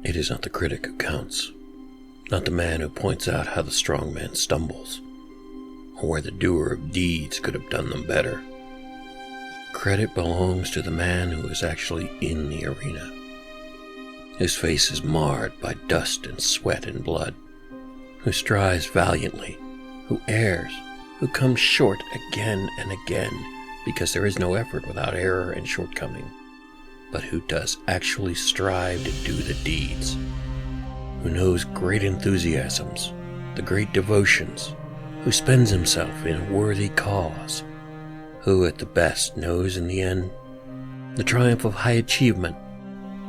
It is not the critic who counts, not the man who points out how the strong man stumbles, or where the doer of deeds could have done them better. Credit belongs to the man who is actually in the arena. His face is marred by dust and sweat and blood, who strives valiantly, who errs, who comes short again and again, because there is no effort without error and shortcoming, but who does actually strive to do the deeds, who knows great enthusiasms, the great devotions, who spends himself in a worthy cause, who at the best knows in the end the triumph of high achievement,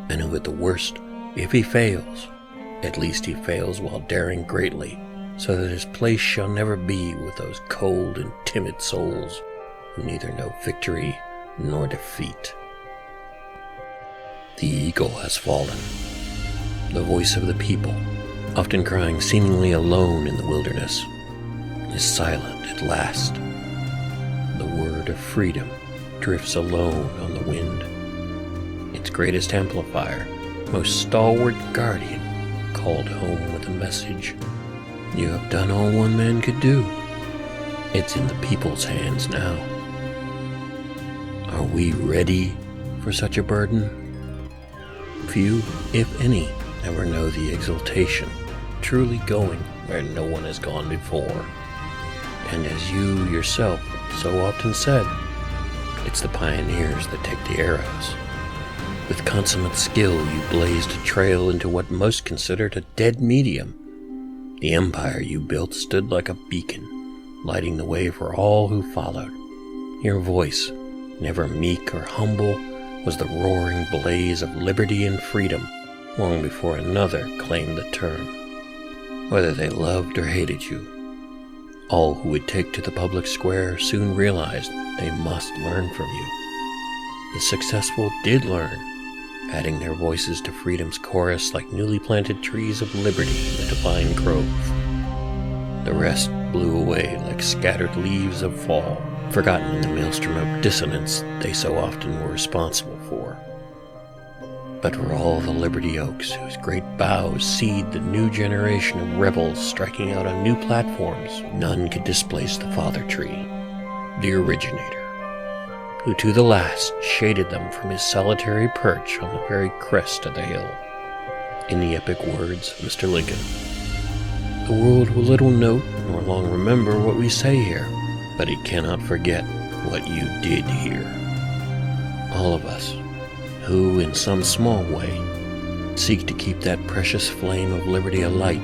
and who at the worst, if he fails, at least he fails while daring greatly, so that his place shall never be with those cold and timid souls who neither know victory nor defeat. The eagle has fallen, the voice of the people, often crying seemingly alone in the wilderness, is silent at last. The word of freedom drifts alone on the wind. Its greatest amplifier, most stalwart guardian, called home with a message. You have done all one man could do. It's in the people's hands now. Are we ready for such a burden? Few, if any, ever know the exultation, truly going where no one has gone before. And as you yourself so often said, it's the pioneers that take the arrows. With consummate skill, you blazed a trail into what most considered a dead medium. The empire you built stood like a beacon, lighting the way for all who followed. Your voice, never meek or humble, was the roaring blaze of liberty and freedom, long before another claimed the term. Whether they loved or hated you, all who would take to the public square soon realized they must learn from you. The successful did learn, adding their voices to freedom's chorus like newly planted trees of liberty in the divine grove. The rest blew away like scattered leaves of fall, forgotten in the maelstrom of dissonance they so often were responsible for. But for all the liberty oaks whose great boughs seed the new generation of rebels striking out on new platforms, none could displace the father tree, the originator, who to the last shaded them from his solitary perch on the very crest of the hill. In the epic words of Mr. Lincoln, the world will little note nor long remember what we say here, but it cannot forget what you did here. All of us, who in some small way seek to keep that precious flame of liberty alight,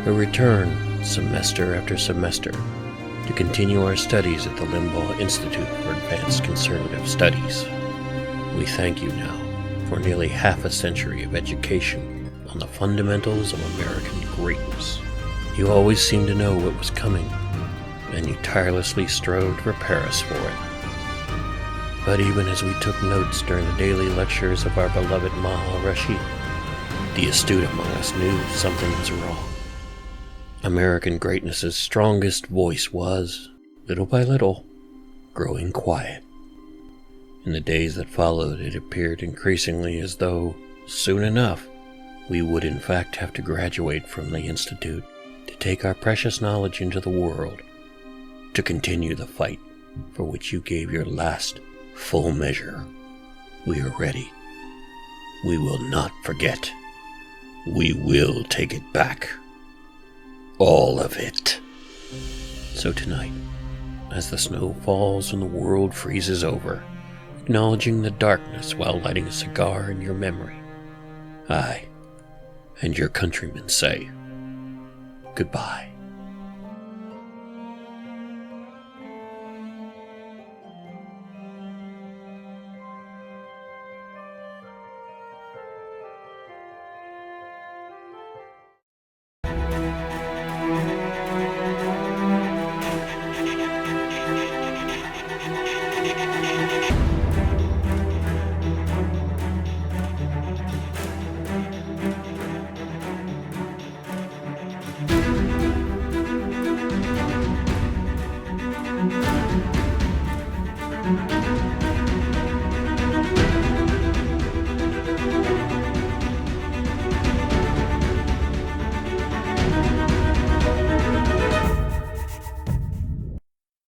will return semester after semester to continue our studies at the Limbaugh Institute for Advanced Conservative Studies. We thank you now for nearly half a century of education on the fundamentals of American greatness. You always seemed to know what was coming, and you tirelessly strove to prepare us for it. But even as we took notes during the daily lectures of our beloved Maha Rashid, the astute among us knew something was wrong. American greatness's strongest voice was, little by little, growing quiet. In the days that followed, it appeared increasingly as though, soon enough, we would in fact have to graduate from the Institute to take our precious knowledge into the world, to continue the fight for which you gave your last full measure. We are ready. We will not forget. We will take it back. All of it. So tonight, as the snow falls and the world freezes over, acknowledging the darkness while lighting a cigar in your memory, I and your countrymen say goodbye.